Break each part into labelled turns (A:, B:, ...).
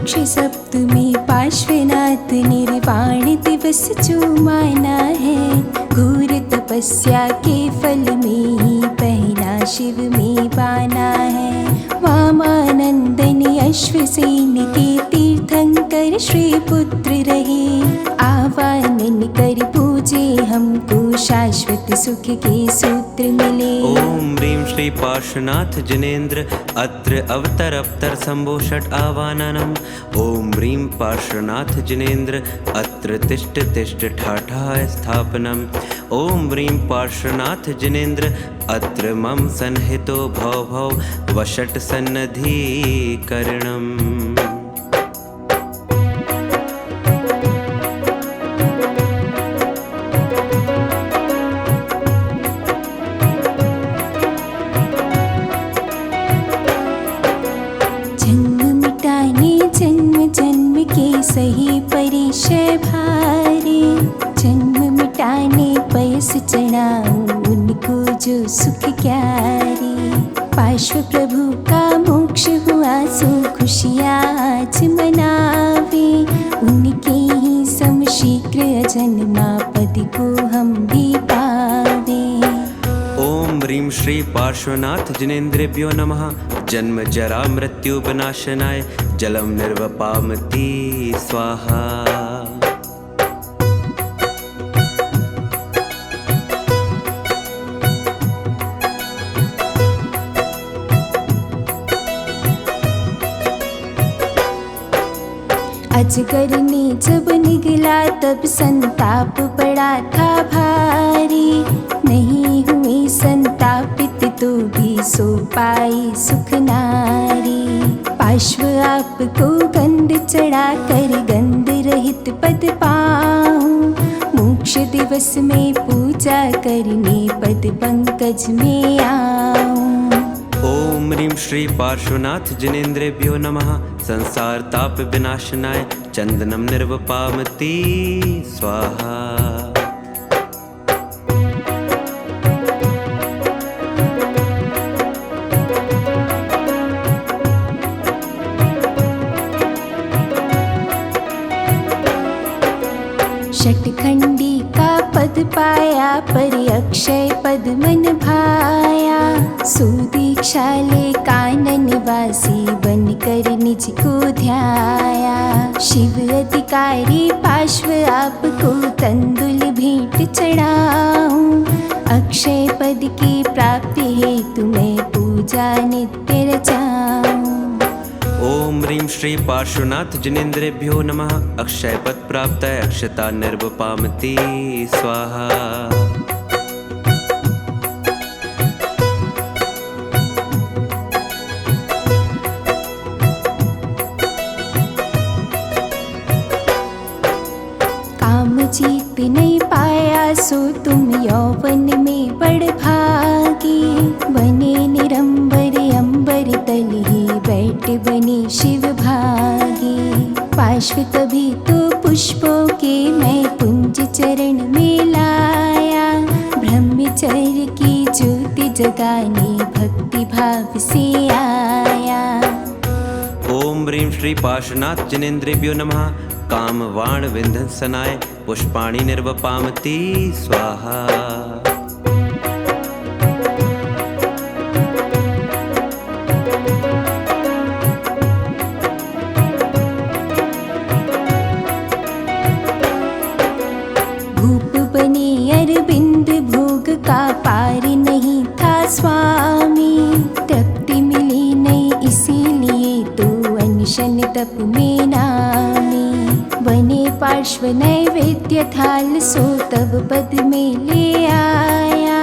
A: शुक्ष सप्तमी पार्श्वनाथ निर्वाण दिवस जो माना है, घोर तपस्या के फल में ही पहला शिव में बाना है। वामानंदन अश्वसेन के तीर्थंकर श्री पुत्र रहे, आवाहन कर पूजे हमको शाश्वत सुख के सूत्र मिले।
B: ओम ह्रीं श्री पार्श्वनाथ जिनेन्द्र अत्र अवतर शंभो षट् आवाहनम्। ओम ह्रीं पार्श्वनाथ जिनेन्द्र अत्र तिष्ठ तिष्ठ ठाठा स्थापनम्। ओम ह्रीं पार्श्वनाथ जिनेन्द्र अत्र मम सन्निहितो भव भव वषट् सन्निधिकरणम्।
A: सही परिचय भारे, जन्म मिटाने पयस चढ़ाऊं उनको जो सुख क्यारे। पार्श्व प्रभु का मोक्ष हुआ सो खुशियाँ आज मनावे, उनके ही सम शीघ्र अजन्मा पद को हम भी पावे।
B: ओम ह्रीं श्री पार्श्वनाथ जिनेन्द्रेभ्यो नमः। जन्म जरा मृत्यु विनाशनाय जलम निर्वपामति स्वाहा।
A: अजगर ने जब निगला तब संताप पड़ा था भारी, नहीं हुए संतापित तो भी सो पाई सुख नारी। पार्श्व आपको गंध चढ़ा कर गंध रहित पद पाऊं, मोक्ष दिवस में पूजा करने पद पंकज में आऊं।
B: ओम ह्रीं श्री पार्श्वनाथ जिनेन्द्रेभ्यो नमः। संसार ताप विनाशनाय चंदनम निर्वपामति स्वाहा।
A: षटखंडी का पद पाया पर अक्षय पद मन भाया, सो दीक्षा ले कानन वासी बनकर निज को ध्याया। शिव अधिकारी पार्श्व आपको तंदुल भेंट चढ़ाऊं, अक्षय पद की प्राप्ति हेतु मैं पूजा नित्य रचाऊं।
B: ओम ह्रीं श्री पार्श्वनाथ जिनेन्द्रेभ्यो नमः। अक्षय पद प्राप्त अक्षता निर्वपामति स्वाहा।
A: काम जीत नहीं पाया सो तुम यौवन में बड़ भागी, बने निरंबर अंबर तल ही बैठ बने शिव भागी। पार्श्व तभी तो पुष्पों के मैं कुंज चरण में लाया, ब्रह्मचर्य की ज्योति जगाने भक्ति भाव से आया।
B: ओम ह्रीं श्री पार्श्वनाथ जिनेन्द्रेभ्यो नमः। काम वाण विंधन सनाय पुष्पाणि निर्वपामति स्वाहा।
A: भूप बने अरविंद भोग का पार नहीं था स्वामी, तृप्ति मिली नहीं इसीलिए तो अनशन तप में नामी। बने पार्श्व नैवेद्य थाल सो तब पद में ले आया,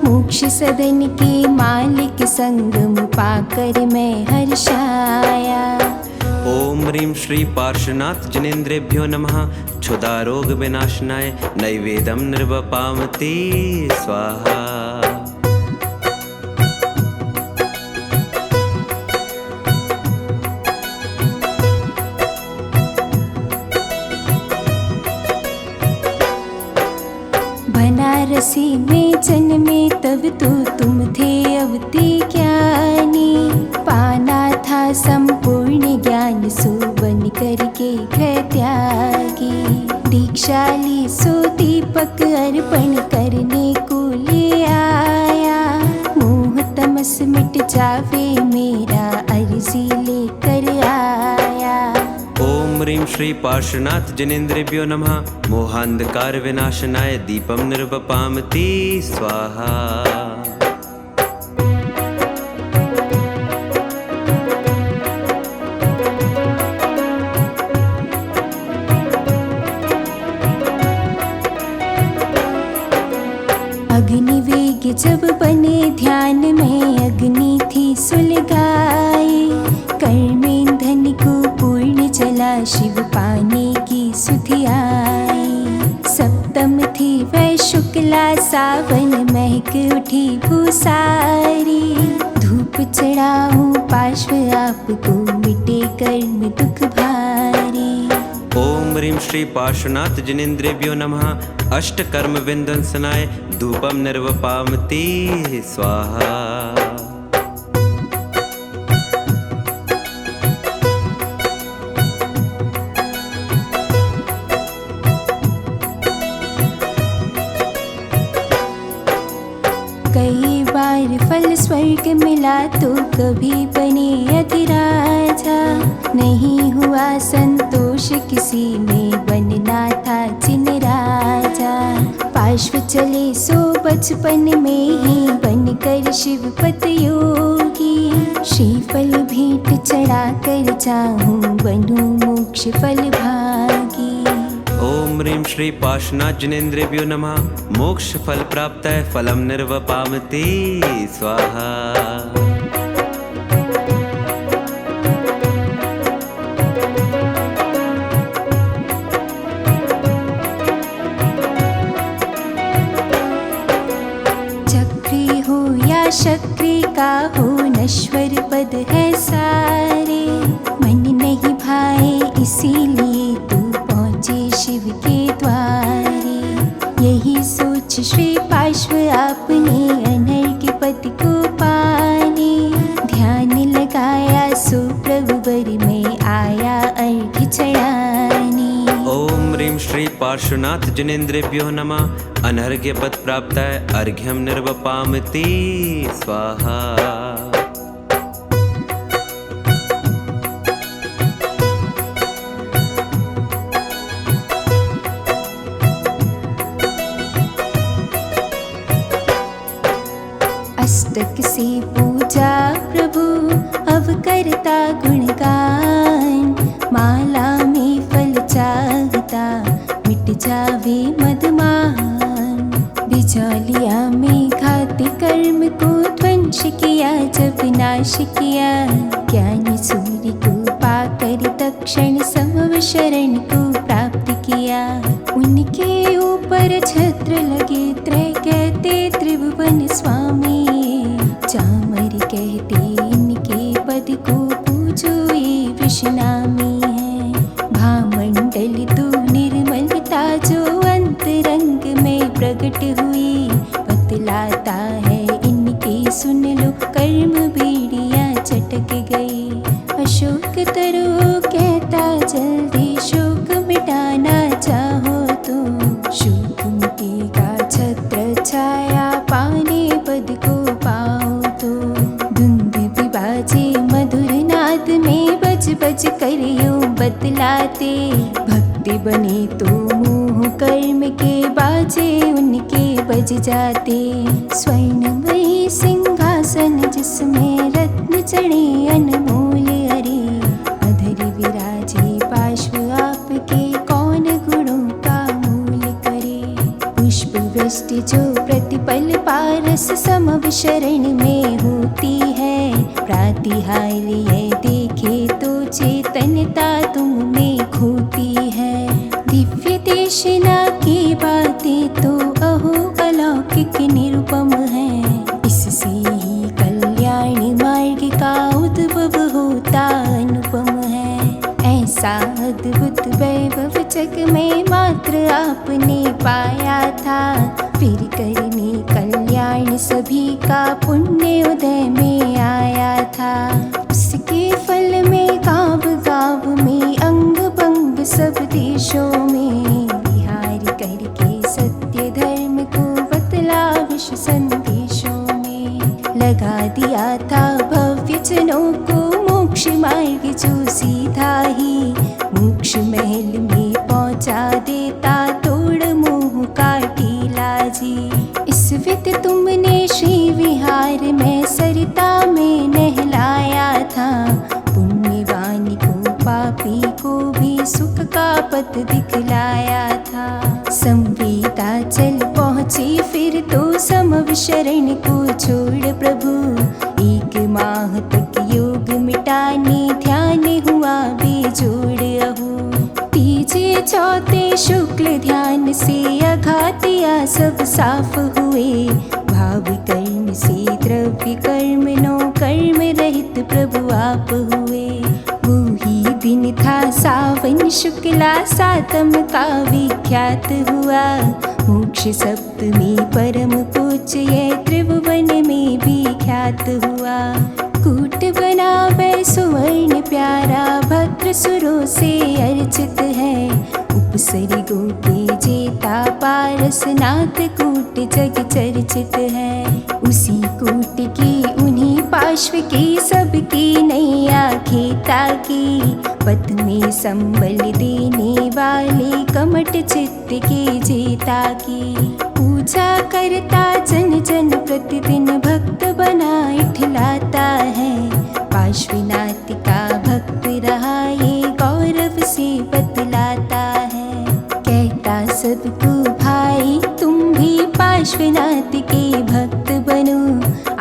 A: मोक्ष सदन के मालिक संगम पाकर मैं हर्षाया।
B: ओम ह्रीं श्री पार्श्वनाथ जिनेन्द्रेभ्यो नमः। क्षुधा रोग विनाशनाय नैवेद्यं निर्वपामति स्वाहा।
A: बनारसी में जन्मे तब तो तुम थे अवती ज्ञानी, पाना था संपूर्ण ज्ञान सो बन करके ग्रह त्यागी। दीक्षा ली सो दीपक अर्पण करने को ले आया। मोह तमस मिट जावे मेरा अर्जी लेकर आया।
B: ओम ह्रीं श्री पार्श्वनाथ जिनेन्द्रेभ्यो नमः। मोहांधकार विनाशनाय दीपम निर्वपामति स्वाहा।
A: अग्निवेग जब बने ध्यान में अग्नि थी सुलगाई। कर्मेंधन को पूर्ण चला शिव पाने की सुधि आई। सप्तम थी वह शुक्ला सावन महक उठी भूसारी। धूप चढ़ाऊं पार्श्व आपको मिटे कर्म दुख भारी।
B: ओम ह्रीं श्री पार्श्वनाथ जिनेन्द्रेभ्यो नमः। अष्टकर्म विध्वंसनाय धूपम निर्वपामति स्वाहा।
A: कई बार फल स्वर्ग मिला तो कभी बने अधिराजा। नहीं हुआ संतोष किसी में बनना था जिन राजा। पार्श्व चले सो बचपन में ही बनकर शिवपत योगी। श्रीफल भेंट चढ़ा कर चाहूं बनूं मोक्ष फल भागी।
B: ओम ह्रीं श्री पार्श्वनाथ जिनेन्द्रेभ्यो नमः। मोक्ष फल प्राप्ताय फलम निर्वपामति स्वाहा।
A: चक्री हो या शक्री का हो नश्वर पद है सारे। मन नहीं भाए इसीलिए तू पहुँचे शिव के द्वारे। यही सोच श्री पार्श्व आपने अनर्घ्य पद को पाने। ध्यान लगाया सो प्रभु बर में आया अर्घ्य चढ़ाने।
B: ओम ह्रीं श्री पार्श्वनाथ जिनेन्द्रेभ्यो नमः। अनर्घ्य पद प्राप्ताय अर्घ्यम निर्वपामति स्वाहा।
A: अष्टक से पूजा प्रभु अवकरता गुणगान। माला में फल चाहता मिट जावे मदमान। बिचौलिया में घाती कर्म को ध्वंस किया जब नाश किया। ज्ञानी सूर्य को पाकर तक्षण समव शरण को प्राप्त किया। उनके ऊपर छत्र लगे त्रय कहते त्रिभुवन स्वामी। चामर कहते इनके पद को पूजो ये विषनामी है। भामंडल तो निर्मलता जो अंतरंग में प्रकट हुई। बतलाता है इनके सुन लो कर्म बीड़ियाँ चटक गई। अशोक तरो कहता जल्दी शोक मिटाना चाहो तो। शोक मिटेगा छत्र छाया पाने पद को पाओ तो। धुंध बिबाजे मधुर नाद में बज बज कर यूं बतलाते। भक्ति बने तो मोह कर्म के बाजे उनके बज जाते। स्वर्णमयी सिंहासन जिसमें रत्न चढ़े अनमोल अरे। अधर विराजे पार्श्व आपके कौन गुणों का मूल करे। पुष्प वृष्टि जो प्रतिपल पारस समव शरण में होती है। प्रातिहार्य ये देखे तो चेतनता तुम में खोती है। दिव्य देशना की बातें तो अहो अलौकिक निरुपम है। इससे ही कल्याण मार्ग का उद्भव होता अनुपम है। ऐसा अद्भुत वैभव जग में मात्र आपने पाया था। फिर करने कल्याण सभी का पुण्य उदय में आया था। उसके फल सीधा ही मोक्ष महल में पहुँचा देता, तोड़ मुँह काटीला जी। इस वित तुमने श्री विहार में सरिता में नहलाया था, पुण्यवान को पापी को भी सुख का पथ दिखलाया था। संवेदा चल पहुँची फिर तो समव शरण को छोड़ प्रभु, एक माह तक योग मिटाने ध्यान हुआ बेजोड़ अहो। तीजे चौथे शुक्ल ध्यान से अघातिया सब साफ हुए, भाव कर्म से द्रव्य कर्म नो कर्म रहित प्रभु आप हुए। वो ही दिन था सावन शुक्ला सातम का विख्यात हुआ, मोक्ष सप्तमी परम पूज्य ये त्रिभुवन में भी ख्यात हुआ। कूट बनावे सुवर्ण प्यारा भद्र सुरों से अर्चित है, उपसर्गो के जेता पारसनाथ कूट जग चर्चित है। उसी कूट की उन्हीं पार्श्व की सबकी नैया खेता की, पथ में संबल देने वाले कमट चित्त के जेता की। पूजा करता जन जन प्रतिदिन भक्त बना इठलाता है, पार्श्वनाथ का भक्त रहा ये गौरव से बतलाता है। कहता सबको भाई तुम भी पार्श्वनाथ के भक्त बनो,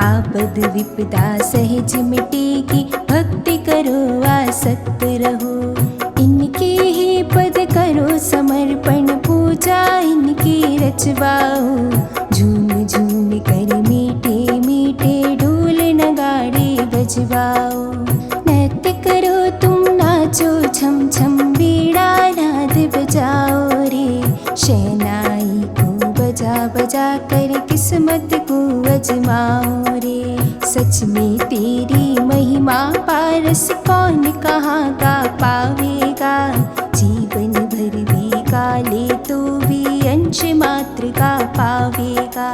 A: आपद विपदा सहज मिटेगी भक्ति करो आसक्त रहो। इनके ही पद करो समर्पण पूजा इनकी रचवाओ, झूम झूम कर मीठे मीठे ढोल नगाड़े बजवाओ। नृत्य करो तुम नाचो छम छम बीड़ा नाद बजाओ रे, शहनाई को बजा बजा कर किस्मत को अजमाओ रे। सच में तेरी महिमा पारस कौन कहाँ का पावेगा, जीवन भर भी काले तो भी अंश मात्र का पावेगा।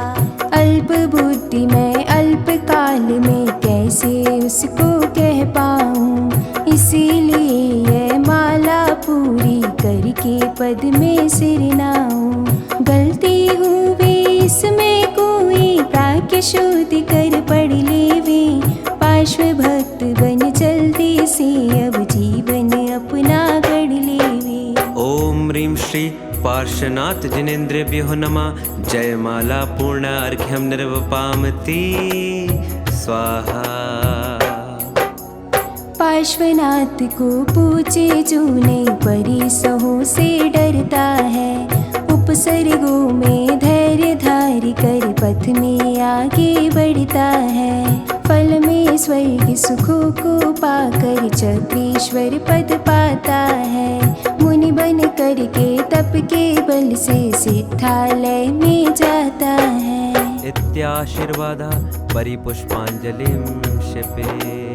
A: अल्प बुद्धि में अल्प काल में कैसे उसको कह पाऊँ, इसीलिए ये माला पूरी करके पद में सिर नाऊँ। गलती हुई इसमें कोई प्राज्ञ शोध कर पढ़ लेवे, पार्श्व भक्त बन जल्दी से अब जीवन अपना गढ़ लेवे।
B: ओम ह्रीं श्री पार्श्वनाथ जिनेन्द्रेभ्यो नमः। जयमाला पूर्ण अर्घ्यं निर्वपामति स्वाहा।
A: पार्श्वनाथ को पूजे जो नहीं परिसहों से डरता है, उपसर्गों में धैर्य धारी कर पथ में आगे बढ़ता है। फल में स्वर्ग सुखों को पाकर चक्रेश्वर पद पाता है, मुनि बन करके तप के बल से सिद्धालय में जाता है।
B: इत्याशीर्वादा परिपुष्पांजलिं क्षिपेत्।